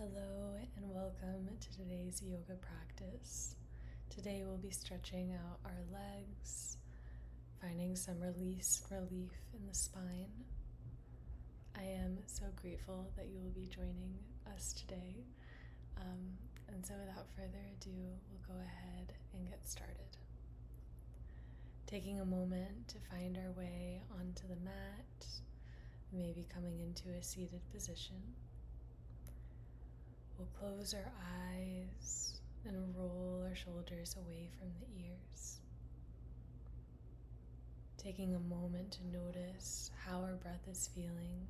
Hello and welcome to today's yoga practice. Today we'll be stretching out our legs, finding some relief in the spine. I am so grateful that you will be joining us today. And so without further ado, we'll go ahead and get started. Taking a moment to find our way onto the mat, maybe coming into a seated position. We'll close our eyes and roll our shoulders away from the ears. Taking a moment to notice how our breath is feeling,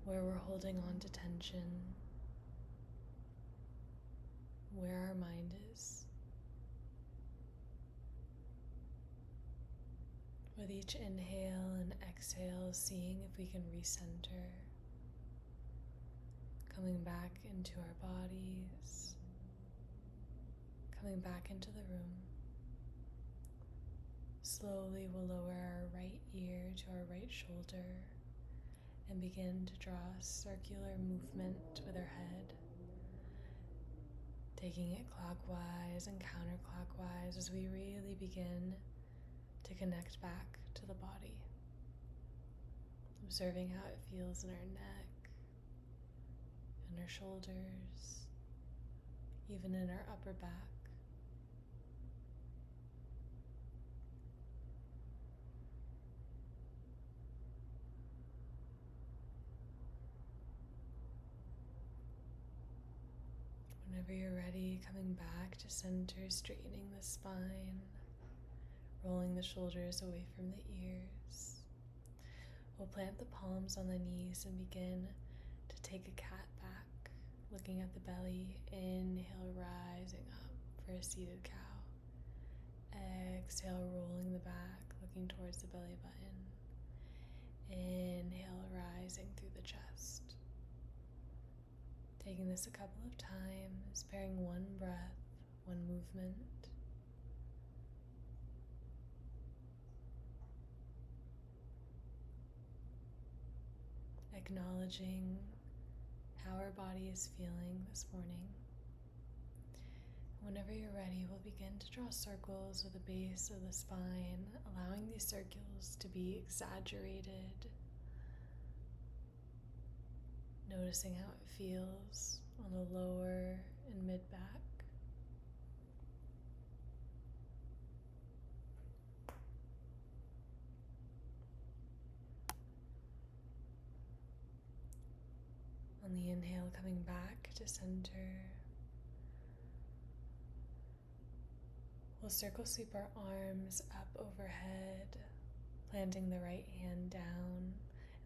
where we're holding on to tension, where our mind is. With each inhale and exhale, seeing if we can recenter. Coming back into our bodies, coming back into the room. Slowly we'll lower our right ear to our right shoulder and begin to draw a circular movement with our head, taking it clockwise and counterclockwise as we really begin to connect back to the body, observing how it feels in our neck, in our shoulders, even in our upper back. Whenever you're ready, coming back to center, straightening the spine, rolling the shoulders away from the ears. We'll plant the palms on the knees and begin to take a cat back, looking at the belly. Inhale, rising up for a seated cow. Exhale, rolling the back, looking towards the belly button. Inhale, rising through the chest. Taking this a couple of times, pairing one breath, one movement. Acknowledging how our body is feeling this morning. Whenever you're ready, we'll begin to draw circles with the base of the spine, allowing these circles to be exaggerated. Noticing how it feels on the lower and mid-back. On the inhale, coming back to center. We'll circle sweep our arms up overhead, planting the right hand down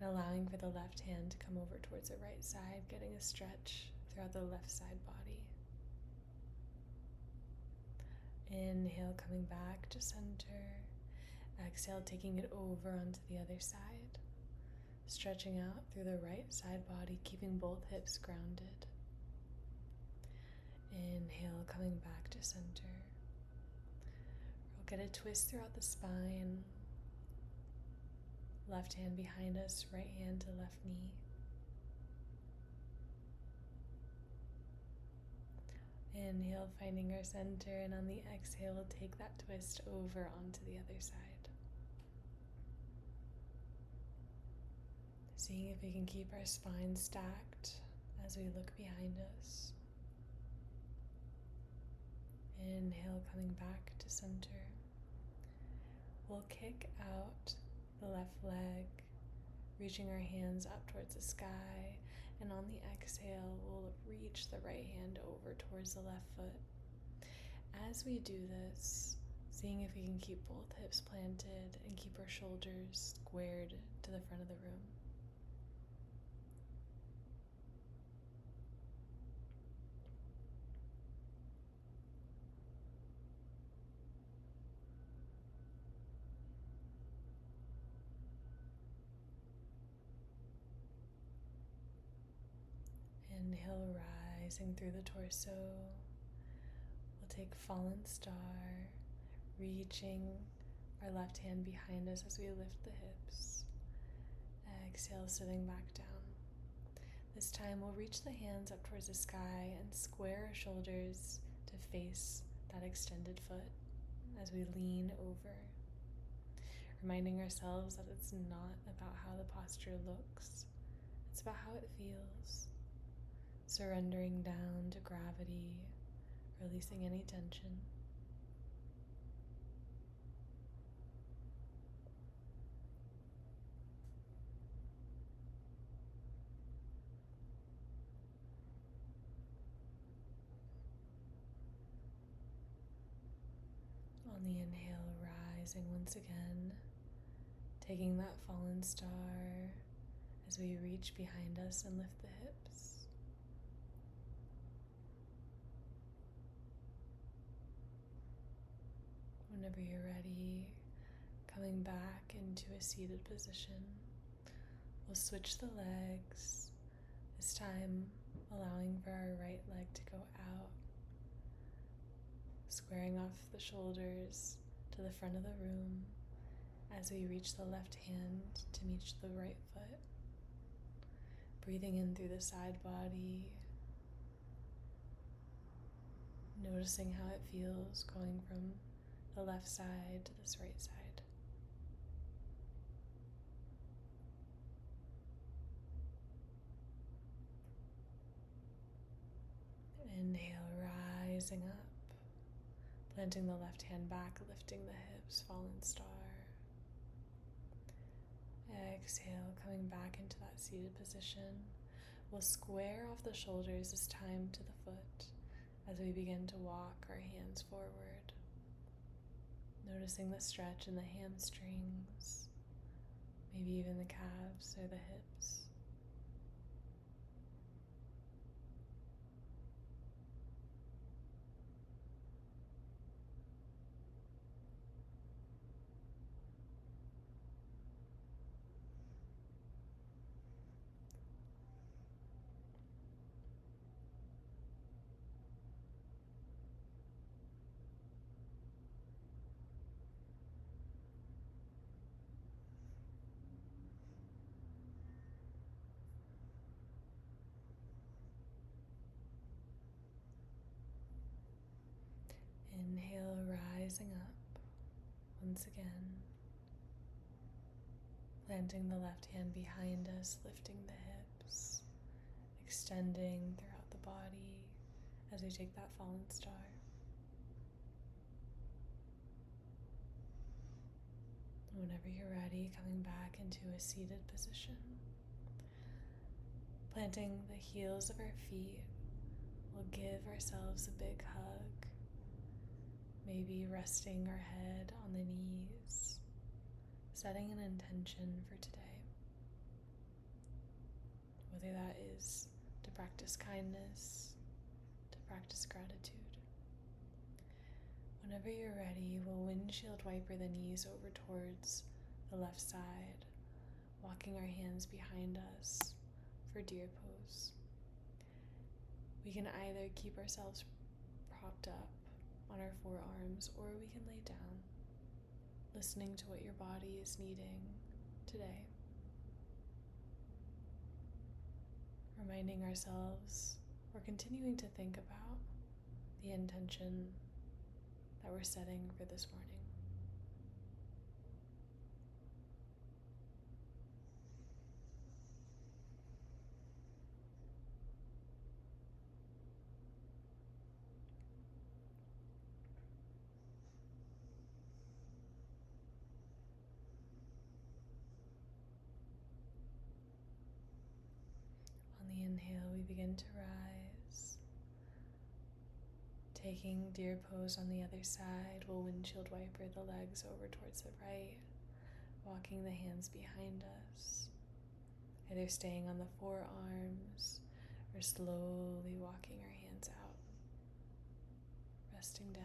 and allowing for the left hand to come over towards the right side, getting a stretch throughout the left side body. Inhale, coming back to center. Exhale, taking it over onto the other side. Stretching out through the right side body, keeping both hips grounded. Inhale, coming back to center. We'll get a twist throughout the spine. Left hand behind us, right hand to left knee. Inhale, finding our center, and on the exhale, we'll take that twist over onto the other side. Seeing if we can keep our spine stacked as we look behind us. Inhale, coming back to center. We'll kick out the left leg, reaching our hands up towards the sky, and on the exhale, we'll reach the right hand over towards the left foot. As we do this, seeing if we can keep both hips planted and keep our shoulders squared to the front of the room. Inhale, rising through the torso. We'll take fallen star, reaching our left hand behind us as we lift the hips. Exhale, sitting back down. This time we'll reach the hands up towards the sky and square our shoulders to face that extended foot as we lean over, reminding ourselves that it's not about how the posture looks, it's about how it feels. Surrendering down to gravity, releasing any tension. On the inhale, rising once again, taking that fallen star as we reach behind us and lift the hips. Whenever you're ready, coming back into a seated position, we'll switch the legs, this time allowing for our right leg to go out, squaring off the shoulders to the front of the room as we reach the left hand to meet the right foot. Breathing in through the side body, noticing how it feels going from the left side to this right side. Inhale, rising up, planting the left hand back, lifting the hips, fallen star. Exhale, coming back into that seated position. We'll square off the shoulders this time to the foot as we begin to walk our hands forward. Noticing the stretch in the hamstrings, maybe even the calves or the hips. Inhale, rising up once again, planting the left hand behind us, lifting the hips, extending throughout the body as we take that fallen star. Whenever you're ready, coming back into a seated position. Planting the heels of our feet, we'll give ourselves a big hug. Maybe resting our head on the knees, setting an intention for today. Whether that is to practice kindness, to practice gratitude. Whenever you're ready, we'll windshield wiper the knees over towards the left side, walking our hands behind us for deer pose. We can either keep ourselves propped up on our forearms, or we can lay down, listening to what your body is needing today. Reminding ourselves, or continuing to think about the intention that we're setting for this morning. On the inhale, we begin to rise. Taking deer pose on the other side, we'll windshield wiper the legs over towards the right, walking the hands behind us, either staying on the forearms or slowly walking our hands out, resting down.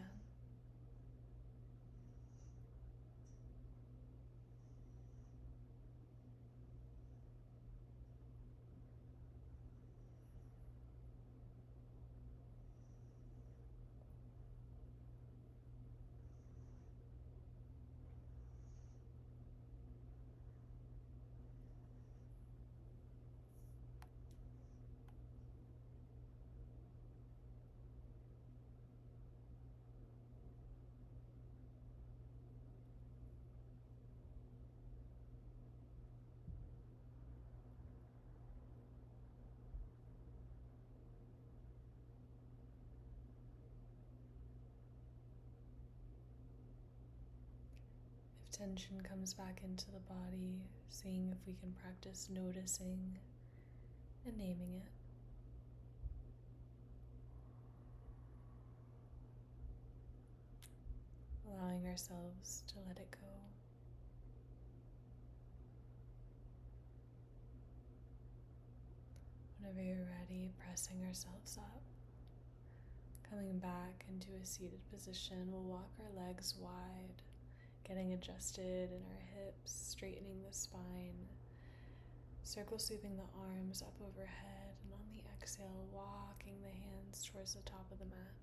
attention comes back into the body, seeing if we can practice noticing and naming it. Allowing ourselves to let it go. Whenever you're ready, pressing ourselves up. Coming back into a seated position, we'll walk our legs wide, getting adjusted in our hips, straightening the spine. Circle sweeping the arms up overhead, and on the exhale, walking the hands towards the top of the mat.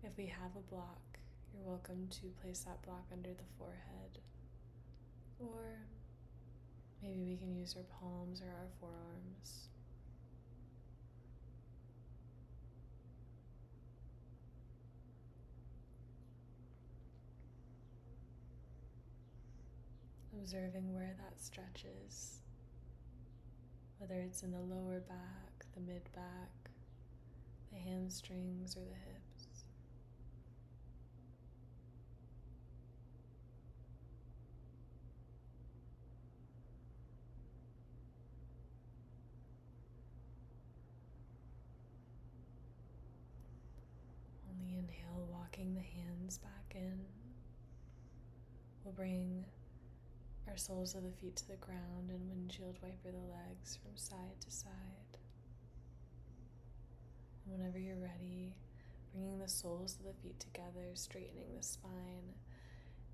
If we have a block, you're welcome to place that block under the forehead, or maybe we can use our palms or our forearms. Observing where that stretches, whether it's in the lower back, the mid-back, the hamstrings, or the hips. On the inhale, walking the hands back in, we'll bring our soles of the feet to the ground and windshield wiper the legs from side to side. And whenever you're ready, bringing the soles of the feet together, straightening the spine,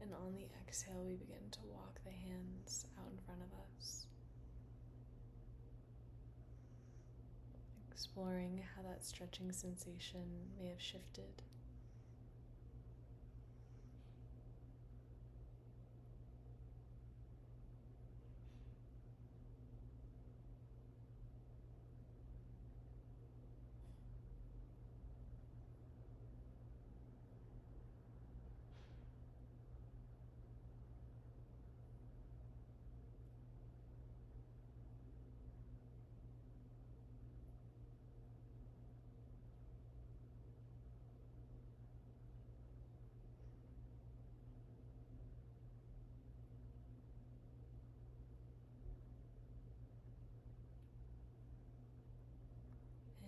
and on the exhale, we begin to walk the hands out in front of us. Exploring how that stretching sensation may have shifted.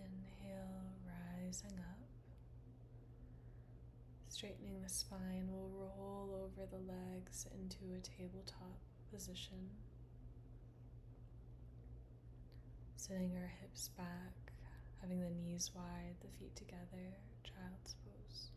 Inhale, rising up. Straightening the spine, we'll roll over the legs into a tabletop position. Sitting our hips back, having the knees wide, the feet together, child's pose.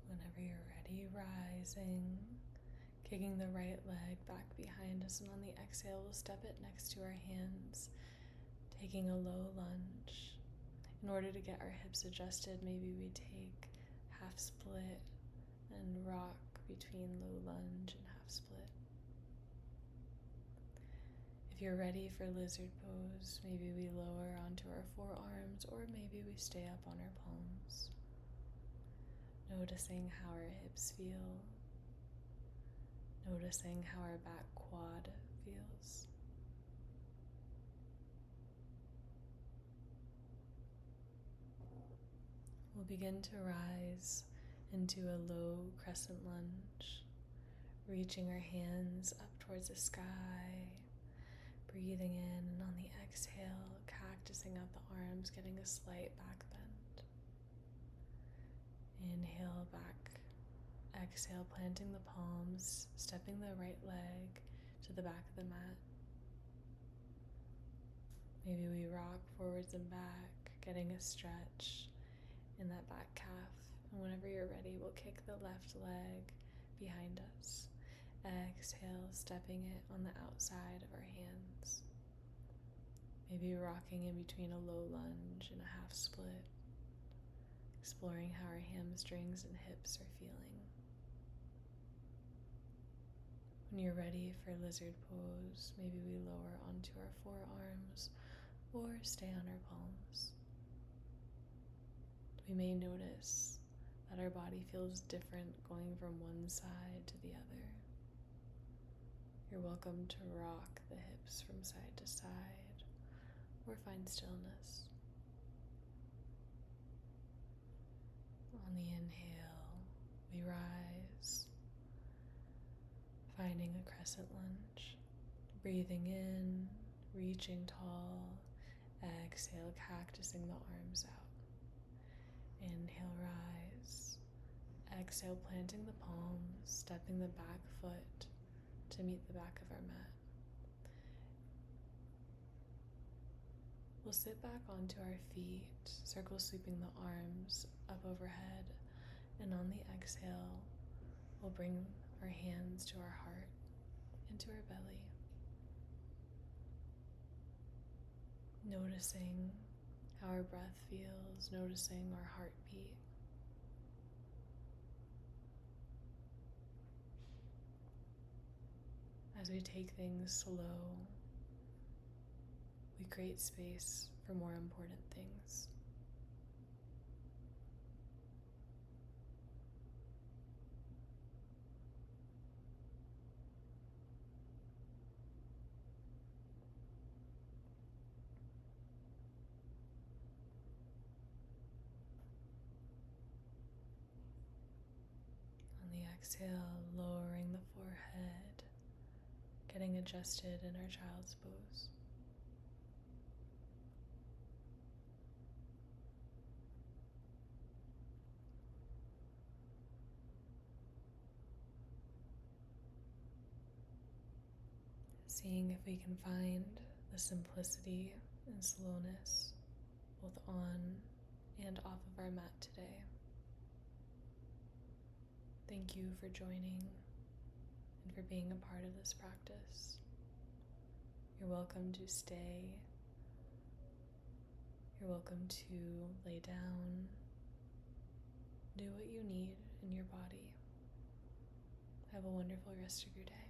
Whenever you're ready, rising, kicking the right leg back behind us, and on the exhale, we'll step it next to our hands, taking a low lunge. In order to get our hips adjusted, maybe we take half split and rock between low lunge and half split. If you're ready for lizard pose, maybe we lower onto our forearms, or maybe we stay up on our palms. Noticing how our hips feel. Noticing how our back quad feels. We'll begin to rise into a low crescent lunge, reaching our hands up towards the sky, breathing in, and on the exhale, cactusing out the arms, getting a slight back bend. Inhale back, exhale, planting the palms, stepping the right leg to the back of the mat. Maybe we rock forwards and back, getting a stretch in that back calf. And whenever you're ready, we'll kick the left leg behind us. Exhale, stepping it on the outside of our hands. Maybe rocking in between a low lunge and a half split. Exploring how our hamstrings and hips are feeling. When you're ready for lizard pose, maybe we lower onto our forearms or stay on our palms. We may notice that our body feels different going from one side to the other. You're welcome to rock the hips from side to side or find stillness. On the inhale, we rise, finding a crescent lunge. Breathing in, reaching tall. Exhale, cactusing the arms out. Inhale, rise. Exhale, planting the palms, stepping the back foot to meet the back of our mat. We'll sit back onto our feet, circle sweeping the arms up overhead, and on the exhale, we'll bring our hands to our heart, into our belly. Noticing how our breath feels, noticing our heartbeat. As we take things slow, we create space for more important things. On the exhale, lowering the forehead, getting adjusted in our child's pose. Seeing if we can find the simplicity and slowness both on and off of our mat today. Thank you for joining and for being a part of this practice. You're welcome to stay. You're welcome to lay down. Do what you need in your body. Have a wonderful rest of your day.